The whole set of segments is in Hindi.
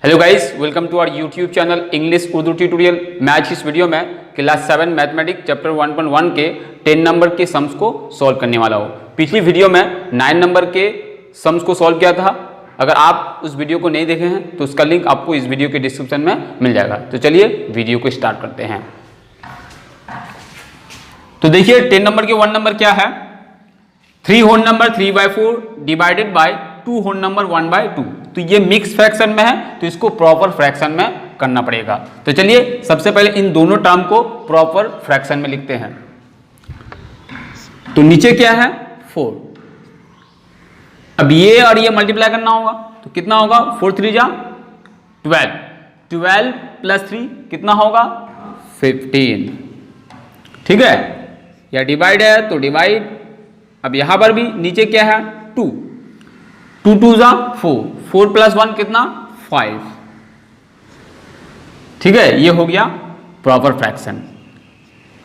Hello guys, welcome to our YouTube channel English Urdu tutorial. मैं आज इस वीडियो में क्लास 7 मैथमेटिक्स चैप्टर 1.1 के 10 नंबर के सम्स को सॉल्व करने वाला हूँ। पिछली वीडियो में 9 नंबर के सम्स को सॉल्व किया था। अगर आप उस वीडियो को नहीं देखे हैं तो उसका लिंक आपको इस वीडियो के डिस्क्रिप्शन में मिल जाएगा। तो चलिए वीडियो को स्टार्ट करते हैं। तो देखिए 10 नंबर के 1 नंबर क्या है, 3 whole number 3/4 divided by 2 whole number 1/2। तो ये मिक्स फ्रैक्शन में है तो इसको प्रॉपर फ्रैक्शन में करना पड़ेगा। तो चलिए सबसे पहले इन दोनों टर्म को प्रॉपर फ्रैक्शन में लिखते हैं। तो नीचे क्या है 4, अब ये और ये मल्टीप्लाई करना होगा तो कितना होगा 4 3 जा 12, 12 प्लस 3 कितना होगा 15। ठीक है, या डिवाइड है तो डिवाइड। अब यहां पर भी नीचे क्या है 2, 2 2 जा 4, 4 प्लस 1 कितना 5। ठीक है, ये हो गया प्रॉपर फ्रैक्शन।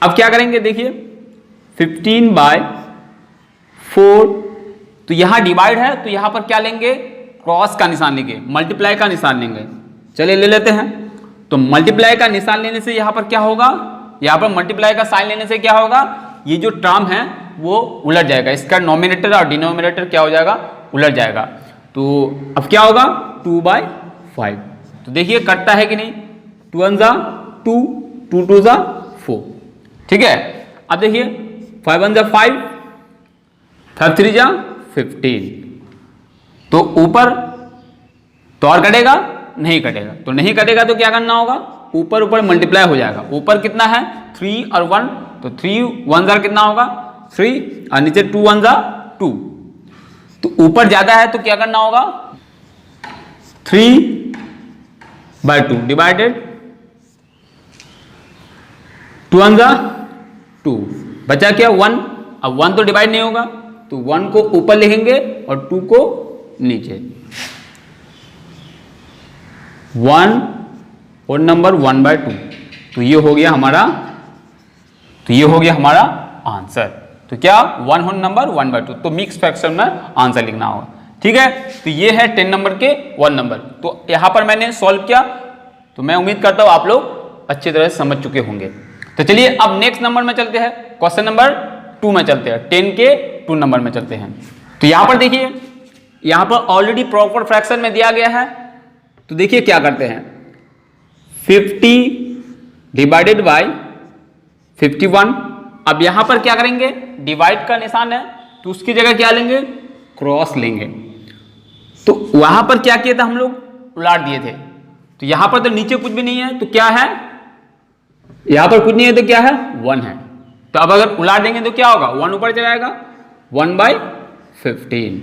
अब क्या करेंगे देखिए 15/4, तो यहां डिवाइड है तो यहां पर क्या लेंगे, क्रॉस का निशान लेंगे, मल्टीप्लाई का निशान लेंगे। चलिए ले लेते हैं। तो मल्टीप्लाई का निशान लेने से यहां पर क्या होगा, यहां पर मल्टीप्लाई का साइन लेने से क्या होगा, ये जो टर्म है वो उलट जाएगा, इसका नोमिनेटर और डिनोमिनेटर क्या हो जाएगा, उलट जाएगा। तो अब क्या होगा 2/5। तो देखिए कटता है कि नहीं, 2 1 जा 2, 2 2 जा 4। ठीक है, अब देखिए 5 1 जा 5, 5 3 जा 15। तो ऊपर तो और कटेगा नहीं कटेगा, तो नहीं कटेगा तो क्या करना होगा, ऊपर ऊपर मल्टीप्लाई हो जाएगा। ऊपर कितना है 3 और 1, तो 3 1 जा कितना होगा 3 और नीचे 2 1 जा 2। तो ऊपर ज्यादा है तो क्या करना होगा 3/2 डिवाइडेड 2 1 जा 2, बचा क्या 1। अब 1 तो डिवाइड नहीं होगा तो 1 को ऊपर लिखेंगे और 2 को नीचे। 1 और नंबर 1/2, तो ये हो गया हमारा आंसर। तो क्या 1 होल नंबर 1/2, तो मिक्स फ्रैक्शन में आंसर लिखना होगा। ठीक है, तो ये है 10 नंबर के 1 नंबर। तो यहां पर मैंने सॉल्व किया, तो मैं उम्मीद करता हूं आप लोग अच्छी तरह से समझ चुके होंगे। तो चलिए अब नेक्स्ट नंबर में चलते हैं, क्वेश्चन नंबर 2 में चलते हैं, 10 के 2 नंबर में चलते हैं। तो यहां पर देखिए, यहां पर ऑलरेडी प्रॉपर फ्रैक्शन में दिया गया है। तो देखिए क्या करते हैं, 50 डिवाइडेड बाय 51। अब यहां पर क्या करेंगे, डिवाइड का निशान है तो उसकी जगह क्या लेंगे, क्रॉस लेंगे। तो वहां पर क्या किया था हम लोग, उलाट दिए थे। तो यहां पर तो नीचे कुछ भी नहीं है तो क्या है, यहां पर कुछ नहीं है तो क्या है 1 है। तो अब अगर उलाट देंगे तो क्या होगा, 1 ऊपर चला जाएगा 1/15।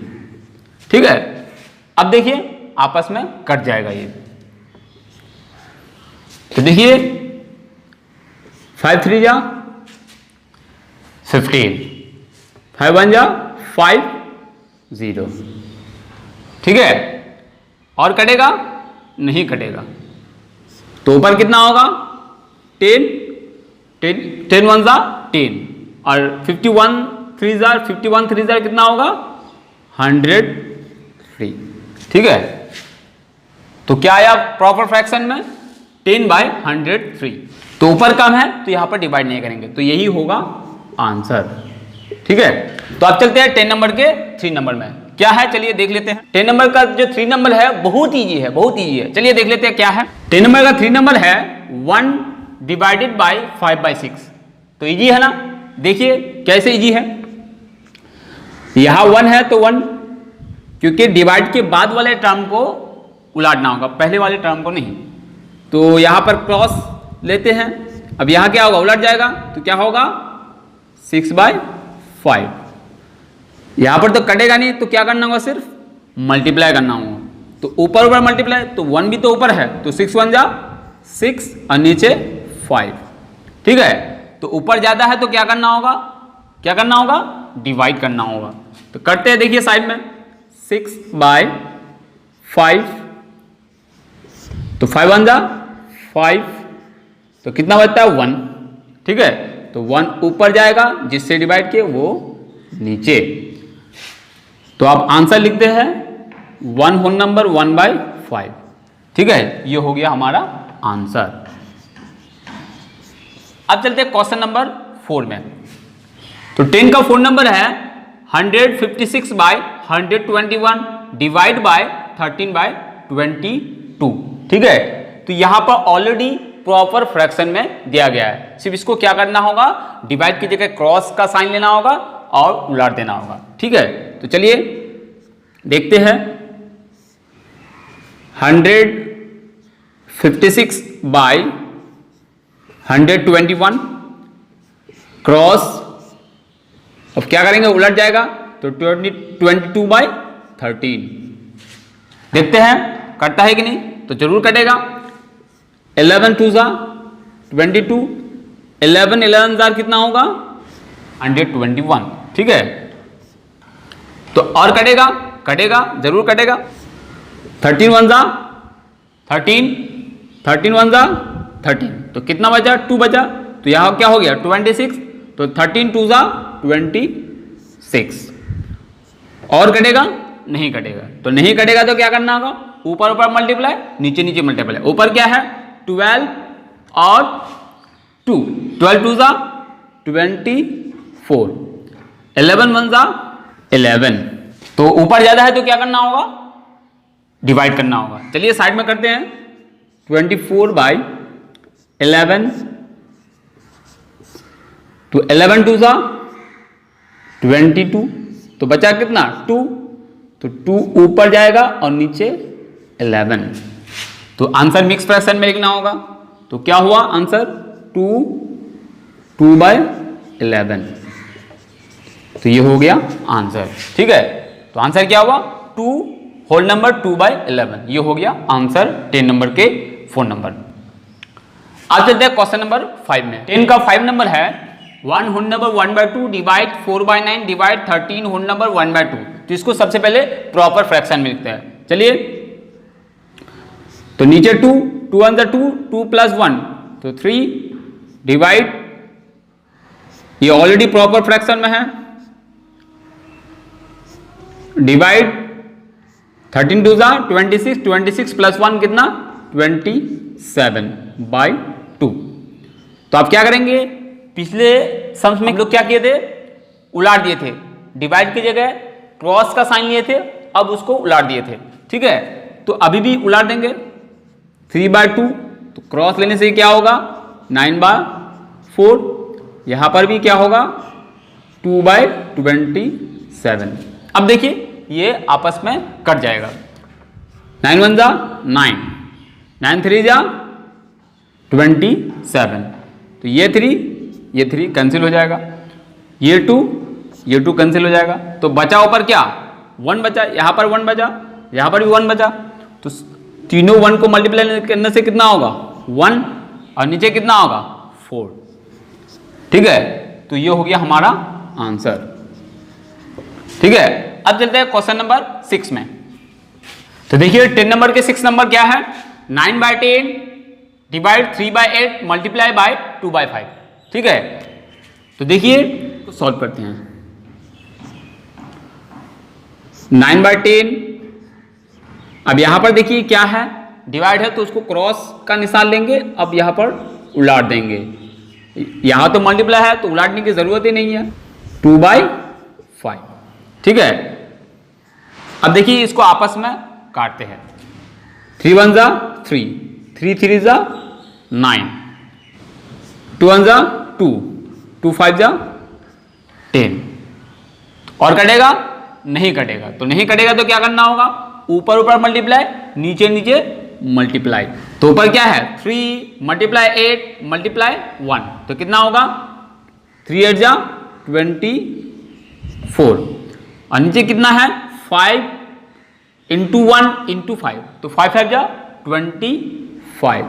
ठीक है, अब देखिए आपस में कट जाएगा ये। तो देखिए 5 3 जा 15, 5 1 जा 5 0। ठीक है, और कटेगा नहीं कटेगा, तो ऊपर कितना होगा 10 10 10 1 जा 10 और 51 3 जा 51 3 जा कितना होगा 103। ठीक है, तो क्या आया प्रॉपर फ्रैक्शन में 10/103। तो ऊपर कम है तो यहां पर डिवाइड नहीं करेंगे, तो यही होगा आंसर। ठीक है, तो अब चलते हैं 10 नंबर के 3 नंबर में क्या है, चलिए देख लेते हैं। 10 नंबर का जो 3 नंबर है बहुत ईजी है, बहुत ईजी है। चलिए देख लेते हैं क्या है। 10 नंबर का 3 नंबर है 1 डिवाइडेड बाय 5/6। तो ईजी है ना, देखिए कैसे ईजी है। यहां 1 है तो 1, क्योंकि डिवाइड के बाद वाले टर्म को उलाटना होगा, पहले वाले टर्म को नहीं। तो यहां पर क्रॉस लेते हैं। अब यहां क्या होगा, उलट जाएगा तो क्या होगा 6/5। यहां पर तो कटेगा नहीं तो क्या करना होगा, सिर्फ मल्टीप्लाई करना होगा। तो ऊपर ऊपर मल्टीप्लाई, तो 1 भी तो ऊपर है तो 6 1 जा 6 और नीचे 5। ठीक है, तो ऊपर ज्यादा है तो क्या करना होगा, डिवाइड करना होगा। तो करते हैं, देखिए साइड में 6/5, तो 5 1 जा 5, तो कितना बचता है 1। ठीक है, तो 1 ऊपर जाएगा, जिससे डिवाइड किए वो नीचे। तो आप आंसर लिखते हैं 1 होल नंबर 1/5। ठीक है, ये हो गया हमारा आंसर। अब चलते हैं क्वेश्चन नंबर 4 में। तो 10 का 4 नंबर है 156/121 डिवाइड बाय 13/22। ठीक है, तो यहां पर ऑलरेडी प्रॉपर फ्रैक्शन में दिया गया है, सिर्फ इसको क्या करना होगा, डिवाइड की जगह क्रॉस का साइन लेना होगा और उलट देना होगा। ठीक है, तो चलिए देखते हैं। 156/121 क्रॉस, अब क्या करेंगे, उलट जाएगा तो 22/13। देखते हैं कटता है कि नहीं, तो जरूर कटेगा। 11 2 जा 22, 11 11 जार कितना होगा 121। ठीक है, तो और कटेगा, कटेगा जरूर कटेगा। 13 1 जा 13, 13 1 जा 13, तो कितना बचा 2 बचा, तो यहां क्या हो गया 26, तो 13 2 जा 26। और कटेगा नहीं कटेगा, तो नहीं कटेगा तो क्या करना होगा, ऊपर ऊपर मल्टीप्लाई, नीचे नीचे मल्टीप्लाई। ऊपर क्या है 12 और 2, 12 2 जा 24, 11 1 जा 11। तो ऊपर ज्यादा है तो क्या करना होगा, डिवाइड करना होगा। चलिए साइड में करते हैं। 24/11, तो 11 2 जा 22, तो बचा कितना 2, तो 2 ऊपर जाएगा और नीचे 11, तो आंसर मिक्स फ्रैक्शन में लिखना होगा। तो क्या हुआ आंसर 2/11, तो ये हो गया आंसर। ठीक है, तो आंसर क्या हुआ 2 होल नंबर 2/11, ये हो गया आंसर 10 नंबर के 4 नंबर। आज चलते हैं क्वेश्चन नंबर 5 में। 10 का 5 नंबर है 1 whole number 1/2 divide 4/9 divide 13 whole number 1/2। तो इसको सबसे पहले प्रॉपर फ्रैक्शन में लिखते हैं। चलिए, तो नीचे 2 2 1 2 2 प्लस 1, तो 3 डिवाइड, ये ऑलरेडी प्रॉपर फ्रैक्शन में है, डिवाइड 13 2 जा 26, 26 प्लस 1 कितना 27/2। तो आप क्या करेंगे, पिछले सम्स में लोग क्या किए थे, उलाट दिए थे, डिवाइड की जगह क्रॉस का साइन लिए थे, अब उसको उलाट दिए थे। ठीक है, तो अभी भी उलाट देंगे 3/2, तो क्रॉस लेने से क्या होगा 9/4, यहां पर भी क्या होगा 2/27। अब देखिए ये आपस में कट जाएगा, 9 1 जा 9, 9 3 जा 27, तो ये 3 कैंसिल हो जाएगा, ये 2 कैंसिल हो जाएगा, तो बचा ऊपर क्या 1 बचा, यहां पर 1 बचा, यहां पर भी 1 बचा, तो तीनों 1 को मल्टीप्लाई करने से कितना होगा 1, और नीचे कितना होगा 4। ठीक है, तो ये हो गया हमारा आंसर। ठीक है, अब चलते हैं क्वेश्चन नंबर 6 में। तो देखिए 10 नंबर के 6 नंबर क्या है 9/10 डिवाइड 3/8 मल्टीप्लाई बाय 2/5। ठीक है, तो देखिए तो सॉल्व करते हैं। 9/10, अब यहां पर देखिए क्या है डिवाइड है, तो उसको क्रॉस का निशान लेंगे, अब यहां पर उलाट देंगे, यहां तो मल्टीप्लाई है तो उलाटने की जरूरत ही नहीं है, 2/5। ठीक है, अब देखिए इसको आपस में काटते हैं, 3 1 जा 3, 3 3 जा 9, 2 1 जा 2, 2 5 जा 10, और कटेगा नहीं कटेगा, तो नहीं कटेगा तो क्या करना होगा, ऊपर ऊपर मल्टीप्लाई, नीचे नीचे मल्टीप्लाई। तो ऊपर क्या है 3 मल्टीप्लाई 8 मल्टीप्लाई 1, तो कितना होगा 3 8 जा 24, और नीचे कितना है 5 इंटू 1 इंटू 5, तो 5 5 जा 25।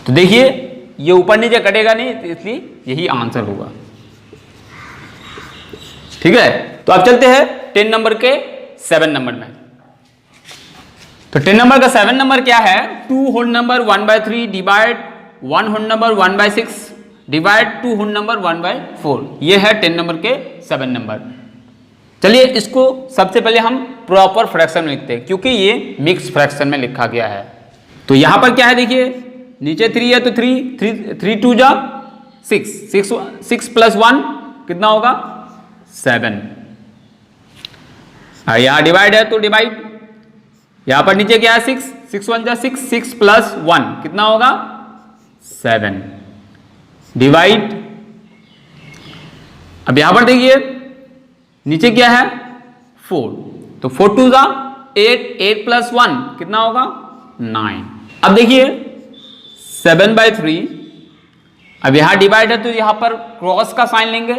तो देखिए ये ऊपर नीचे कटेगा नहीं, तो इसलिए यही आंसर होगा। ठीक है, तो अब चलते हैं 10 नंबर के 7 नंबर में। तो 10 नंबर का 7 नंबर क्या है 2 whole number 1/3 divide 1 whole number 1/6 divide 2 whole number 1/4। ये है 10 नंबर के 7 नंबर। चलिए इसको सबसे पहले हम प्रॉपर फ्रैक्शन में लिखते हैं, क्योंकि ये मिक्स फ्रैक्शन में लिखा गया है। तो यहां पर क्या है देखिए, नीचे 3 है तो 3 2 जा 6 प्लस 1 कितना होगा 7। यहां डिवाइड है तो डिवाइड, यहां पर नीचे क्या है 6 1 जा 6 प्लस 1 कितना होगा 7 डिवाइड। अब यहां पर देखिए नीचे क्या है 4, तो 4 2 जा 8 प्लस 1 कितना होगा 9। अब देखिए 7/3, अब यहां डिवाइड है तो यहां पर क्रॉस का साइन लेंगे,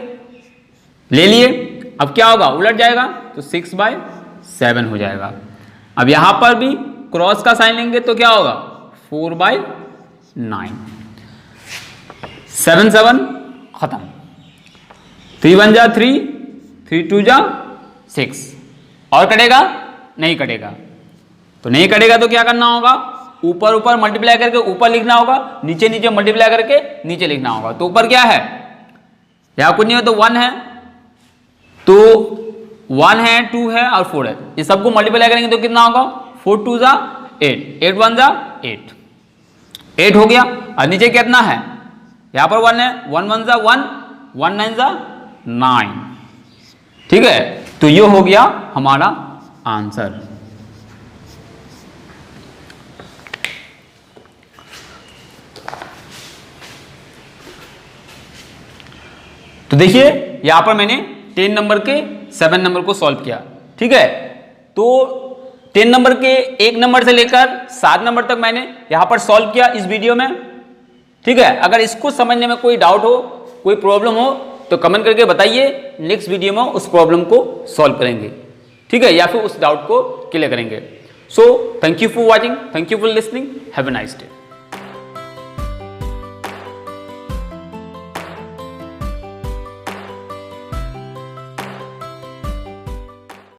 ले लिए। अब क्या होगा उलट जाएगा तो 6/7 हो जाएगा। अब यहां पर भी क्रॉस का साइन लेंगे तो क्या होगा 4/9। 7 7 खत्म। 3 1 जा 3 2 जा 6। और कटेगा नहीं कटेगा, तो नहीं कटेगा तो क्या करना होगा, ऊपर ऊपर मल्टीप्लाई करके ऊपर लिखना होगा, नीचे नीचे मल्टीप्लाई करके नीचे लिखना होगा। तो ऊपर क्या है, यहां कुछ नहीं है तो 1 है, तो 1 है 2 है और 4 है, ये सबको मल्टीप्लाई करेंगे तो कितना होगा 4 2 जा 8 1 जा 8 हो गया। और नीचे कितना है, यहां पर 1 है, 1 1 जा 1 1 9 जा 9। ठीक है, तो ये हो गया हमारा आंसर। तो देखिए यहां पर मैंने 10 नंबर के 7 नंबर को सॉल्व किया। ठीक है, तो 10 नंबर के 1 नंबर से लेकर 7 नंबर तक मैंने यहां पर सॉल्व किया इस वीडियो में। ठीक है, अगर इसको समझने में कोई डाउट हो, कोई प्रॉब्लम हो तो कमेंट करके बताइए, नेक्स्ट वीडियो में उस प्रॉब्लम को सॉल्व करेंगे। ठीक है, या फिर उस डाउट को क्लियर करेंगे। So thank you for watching, thank you for listening, have a nice day.